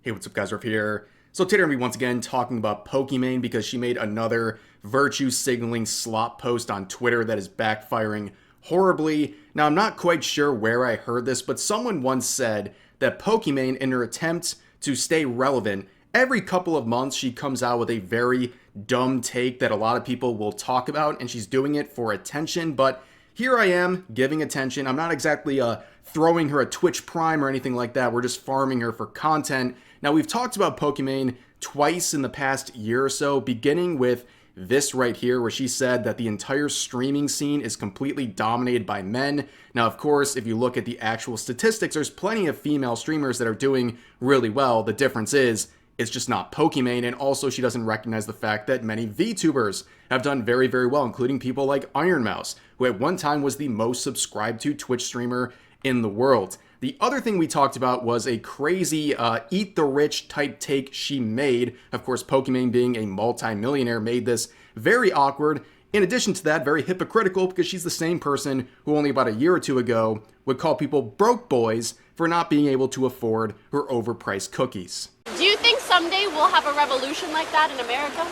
Hey, what's up guys, Ruff here. So today we're going to be once again talking about Pokimane because she made another virtue signaling slop post on Twitter that is backfiring horribly. Now I'm not quite sure where I heard this, but someone once said that Pokimane, in her attempt to stay relevant, every couple of months she comes out with a very dumb take that a lot of people will talk about, and she's doing it for attention, but here I am giving attention. I'm not exactly throwing her a Twitch Prime or anything like that. We're just farming her for content. Now, we've talked about Pokimane twice in the past year or so, beginning with this right here, where she said that the entire streaming scene is completely dominated by men. Now, of course, if you look at the actual statistics, there's plenty of female streamers that are doing really well. The difference is, it's just not Pokimane, and also she doesn't recognize the fact that many VTubers have done very, very well, including people like Iron Mouse, who at one time was the most subscribed to Twitch streamer in the world. The other thing we talked about was a crazy eat the rich type take she made. Of course, Pokimane, being a multi-millionaire, made this very awkward. In addition to that, very hypocritical, because she's the same person who only about a year or two ago would call people broke boys for not being able to afford her overpriced cookies. Do you think someday we'll have a revolution like that in America?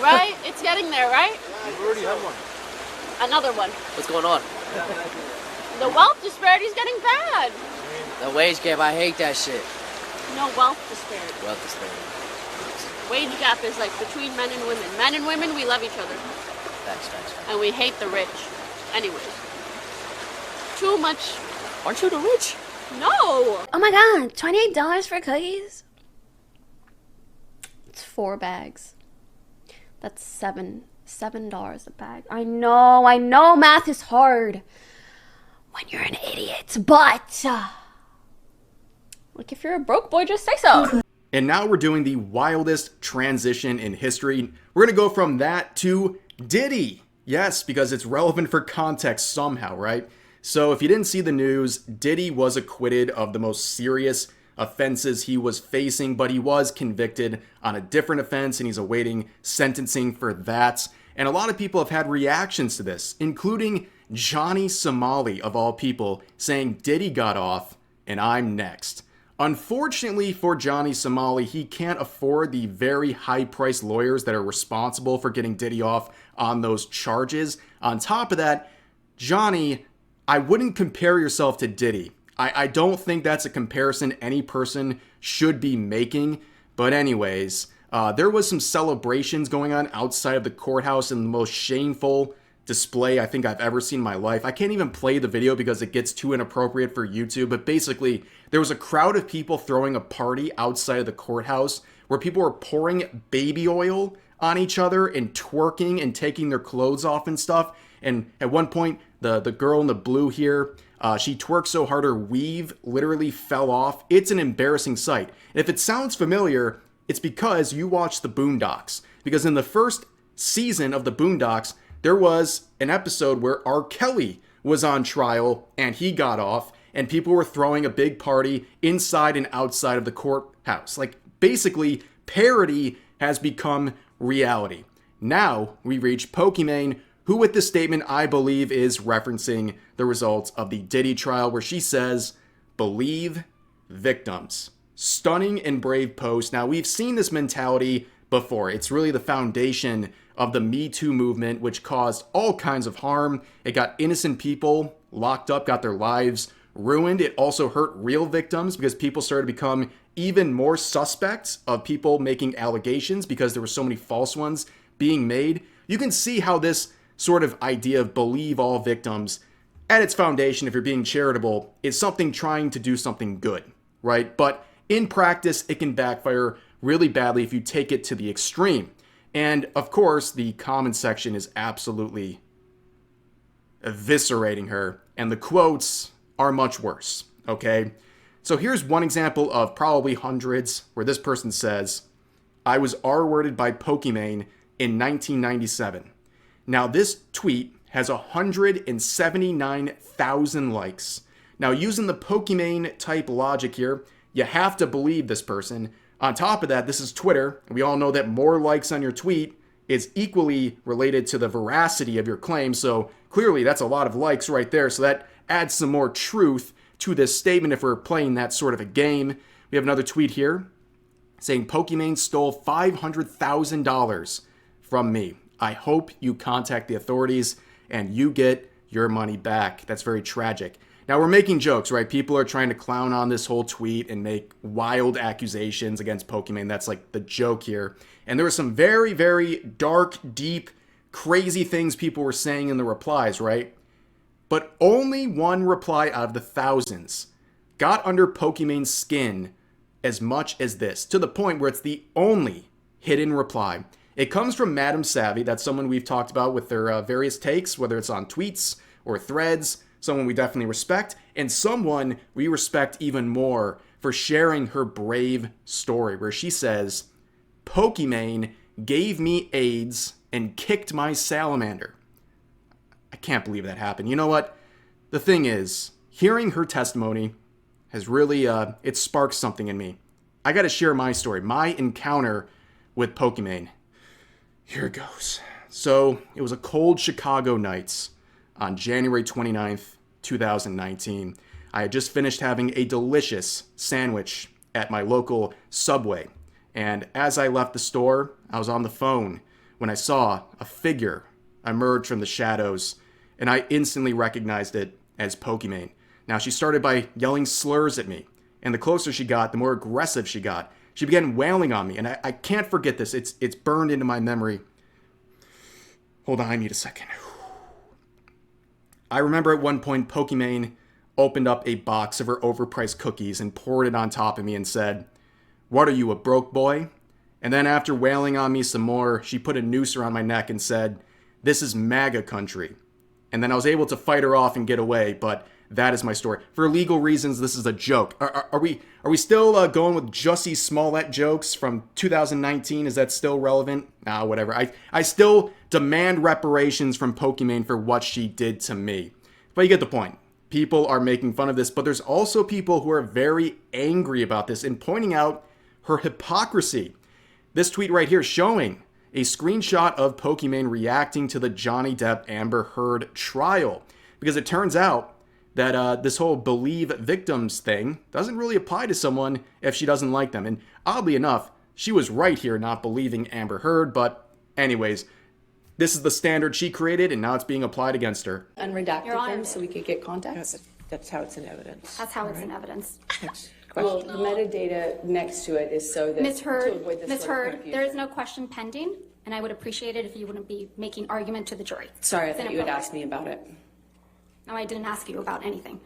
Right? It's getting there, right? We already have one. Another one. What's going on? The wealth disparity is getting bad. The wage gap, I hate that shit. No, wealth disparity. Wealth disparity. Wage gap is like between men and women. Men and women, we love each other. Facts. And we hate the rich. Anyways. Too much. Aren't you the rich? No! Oh my god, $28 for cookies? It's 4 bags. That's $7 a bag. I know math is hard when you're an idiot, but like, if you're a broke boy, just say so. And now we're doing the wildest transition in history. We're gonna go from that to Diddy. Yes, because it's relevant for context somehow, right? So if you didn't see the news, Diddy was acquitted of the most serious offenses he was facing, but he was convicted on a different offense and he's awaiting sentencing for that. And a lot of people have had reactions to this, including Johnny Somali, of all people, saying Diddy got off and I'm next. Unfortunately for Johnny Somali, he can't afford the very high-priced lawyers that are responsible for getting Diddy off on those charges. On top of that, Johnny, I wouldn't compare yourself to Diddy. I don't think that's a comparison any person should be making. But anyways, there was some celebrations going on outside of the courthouse in the most shameful display I think I've ever seen in my life. I can't even play the video because it gets too inappropriate for YouTube, but basically there was a crowd of people throwing a party outside of the courthouse where people were pouring baby oil on each other and twerking and taking their clothes off and stuff. And at one point, the girl in the blue here, she twerked so hard her weave literally fell off. It's an embarrassing sight. And if it sounds familiar, it's because you watched the Boondocks. Because in the first season of the Boondocks, there was an episode where R. Kelly was on trial and he got off and people were throwing a big party inside and outside of the courthouse. Like, basically, parody has become reality. Now we reach Pokimane, who with this statement I believe is referencing the results of the Diddy trial, where she says, "Believe victims." Stunning and brave post. Now, we've seen this mentality before. It's really the foundation of the Me Too movement, which caused all kinds of harm. It got innocent people locked up, got their lives ruined. It also hurt real victims because people started to become even more suspects of people making allegations because there were so many false ones being made. You can see how this sort of idea of believe all victims, at its foundation, if you're being charitable, is something trying to do something good, right? But in practice, it can backfire really badly if you take it to the extreme. And of course, the comment section is absolutely eviscerating her, and the quotes are much worse, okay? So here's one example of probably hundreds where this person says, "I was R-worded by Pokimane in 1997. Now this tweet has 179,000 likes. Now, using the Pokimane type logic here, you have to believe this person. On top of that, this is Twitter, and we all know that more likes on your tweet is equally related to the veracity of your claim, so clearly that's a lot of likes right there, so that adds some more truth to this statement if we're playing that sort of a game. We have another tweet here saying Pokimane stole $500,000 from me. I hope you contact the authorities and you get your money back. That's very tragic. Now, we're making jokes, right? People are trying to clown on this whole tweet and make wild accusations against Pokimane. That's like the joke here. And there were some very, very dark, deep, crazy things people were saying in the replies, right? But only one reply out of the thousands got under Pokimane's skin as much as this, to the point where it's the only hidden reply. It comes from Madam Savvy. That's someone we've talked about with their various takes, whether it's on tweets or threads, someone we definitely respect, and someone we respect even more for sharing her brave story, where she says, Pokimane gave me AIDS and kicked my salamander. I can't believe that happened. You know what? The thing is, hearing her testimony has really, it sparked something in me. I gotta share my story, my encounter with Pokimane. Here it goes. So, it was a cold Chicago night on January 29th, 2019. I had just finished having a delicious sandwich at my local Subway. And as I left the store, I was on the phone when I saw a figure emerge from the shadows, and I instantly recognized it as Pokimane. Now, she started by yelling slurs at me, and the closer she got, the more aggressive she got. She began wailing on me, and I can't forget this. It's burned into my memory. Hold on, I need a second. I remember at one point, Pokimane opened up a box of her overpriced cookies and poured it on top of me and said, "What are you, a broke boy?" And then after wailing on me some more, she put a noose around my neck and said, "This is MAGA country." And then I was able to fight her off and get away, but that is my story. For legal reasons, this is a joke. Are we still going with Jussie Smollett jokes from 2019? Is that still relevant? Nah, whatever. I still demand reparations from Pokimane for what she did to me. But you get the point. People are making fun of this, but there's also people who are very angry about this and pointing out her hypocrisy. This tweet right here showing a screenshot of Pokimane reacting to the Johnny Depp Amber Heard trial. Because it turns out that this whole believe victims thing doesn't really apply to someone if she doesn't like them. And oddly enough, she was right here not believing Amber Heard, but anyways, this is the standard she created and now it's being applied against her. Unredacted them so we could get context? That's how it's in evidence. That's how it's in evidence. Next Well, question. the metadata next to it is so that Ms. to Heard, avoid this Ms. sort of Heard, confusion. there is no question pending, and I would appreciate it if you wouldn't be making argument to the jury. Sorry, I It's thought you had inappropriate. asked me about it. No, I didn't ask you about anything.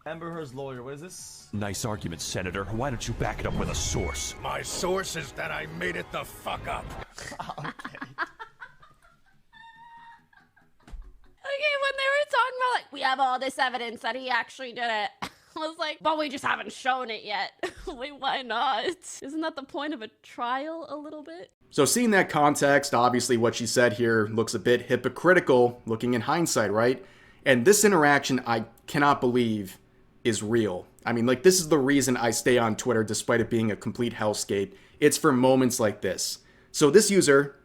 Amber Heard's lawyer, what is this? Nice argument, Senator. Why don't you back it up with a source? My source is that I made it the fuck up. Okay, when they were talking about, like, we have all this evidence that he actually did it, I was like, but we just haven't shown it yet. Wait, why not? Isn't that the point of a trial a little bit? So seeing that context, obviously what she said here looks a bit hypocritical, looking in hindsight, right? And this interaction, I cannot believe is real. I mean, like, this is the reason I stay on Twitter despite it being a complete hellscape. It's for moments like this. So this user,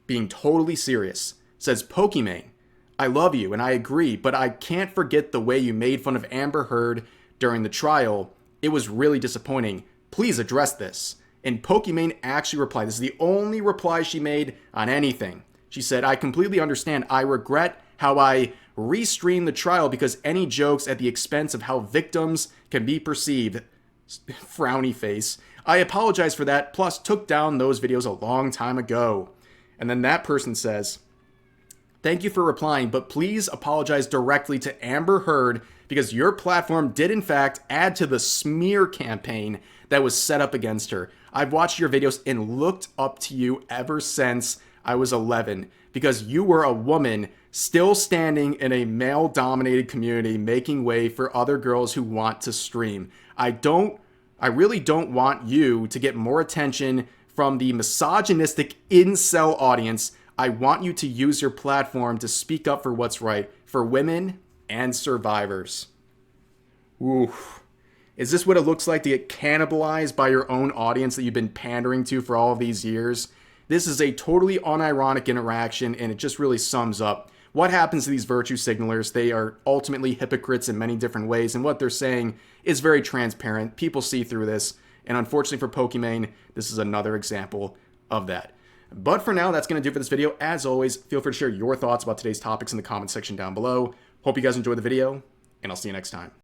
being totally serious, says, Pokimane, I love you and I agree, but I can't forget the way you made fun of Amber Heard during the trial. It was really disappointing. Please address this. And Pokimane actually replied. This is the only reply she made on anything. She said, I completely understand. I regret how I restreamed the trial because any jokes at the expense of how victims can be perceived. Frowny face. I apologize for that, plus took down those videos a long time ago. And then that person says, thank you for replying, but please apologize directly to Amber Heard because your platform did in fact add to the smear campaign that was set up against her. I've watched your videos and looked up to you ever since I was 11 because you were a woman still standing in a male-dominated community making way for other girls who want to stream. I really don't want you to get more attention from the misogynistic incel audience. I want you to use your platform to speak up for what's right for women and survivors. Oof. Is this what it looks like to get cannibalized by your own audience that you've been pandering to for all of these years? This is a totally unironic interaction, and it just really sums up what happens to these virtue signalers. They are ultimately hypocrites in many different ways, and what they're saying is very transparent. People see through this, and unfortunately for Pokimane, this is another example of that. But for now, that's going to do it for this video. As always, feel free to share your thoughts about today's topics in the comment section down below. Hope you guys enjoyed the video, and I'll see you next time.